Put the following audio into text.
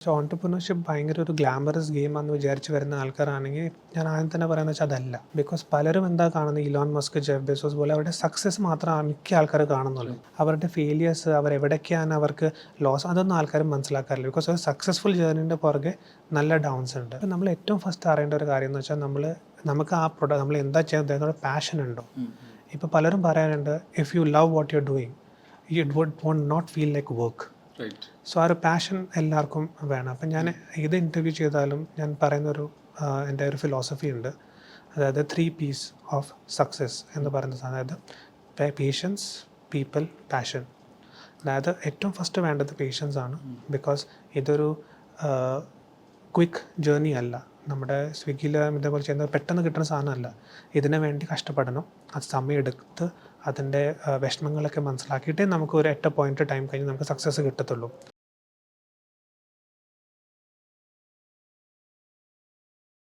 പക്ഷേ ഓൺടർപ്രണർഷിപ്പ് ഭയങ്കര ഒരു ഗ്ലാമറസ് ഗെയിമാണെന്ന് വിചാരിച്ച് വരുന്ന ആൾക്കാരാണെങ്കിൽ ഞാൻ ആദ്യം തന്നെ പറയുന്നത് വെച്ചാൽ അതല്ല. ബിക്കോസ് പലരും എന്താ കാണുന്നത്, ഇലോൺ മസ്ക്, ജെഫ് ബെസോസ് പോലെ അവരുടെ സക്സസ് മാത്രം മിക്ക ആൾക്കാർ കാണുന്നുള്ളൂ. അവരുടെ ഫെയിലിയേഴ്സ്, അവരെവിടേക്കാണ് അവർക്ക് ലോസ്, അതൊന്നും ആൾക്കാരും മനസ്സിലാക്കാറില്ല. ബിക്കോസ് ഒരു സക്സസ്ഫുൾ ജേർണിൻ്റെ പുറകെ നല്ല ഡൗൺസ് ഉണ്ട്. അപ്പോൾ നമ്മൾ ഏറ്റവും ഫസ്റ്റ് അറിയേണ്ട ഒരു കാര്യം എന്ന് വെച്ചാൽ നമുക്ക് ആ പ്രൊഡക്റ്റ് നമ്മൾ എന്താ ചെയ്യുന്നത് എന്നൊരു പാഷൻ ഉണ്ടോ. ഇപ്പോൾ പലരും പറയാനുണ്ട്, if you love what you are doing it won't not feel like work. So ആ ഒരു പാഷൻ എല്ലാവർക്കും വേണം. അപ്പം ഞാൻ ഏത് ഇൻ്റർവ്യൂ ചെയ്താലും ഞാൻ പറയുന്നൊരു എൻ്റെ ഒരു ഫിലോസഫി ഉണ്ട്. അതായത് 3 P's ഓഫ് സക്സസ് എന്ന് പറയുന്നത്. അതായത് പേഷ്യൻസ്, പീപ്പിൾ, പാഷൻ. അതായത് ഏറ്റവും ഫസ്റ്റ് വേണ്ടത് പേഷ്യൻസ് ആണ്. ബിക്കോസ് ഇതൊരു ക്വിക്ക് ജേർണി അല്ല. നമ്മുടെ സ്വിഗ്ഗിയിൽ ഇതേപോലെ ചെയ്യുന്നത് പെട്ടെന്ന് കിട്ടുന്ന സാധനമല്ല. ഇതിനു വേണ്ടി കഷ്ടപ്പെടണം. അത് സമയമെടുത്ത് അതിൻ്റെ വിഷമങ്ങളൊക്കെ മനസ്സിലാക്കിയിട്ടേ നമുക്ക് ഒരു 8 പോയിൻ്റ് ടൈം കഴിഞ്ഞ് നമുക്ക് സക്സസ് കിട്ടത്തുള്ളൂ.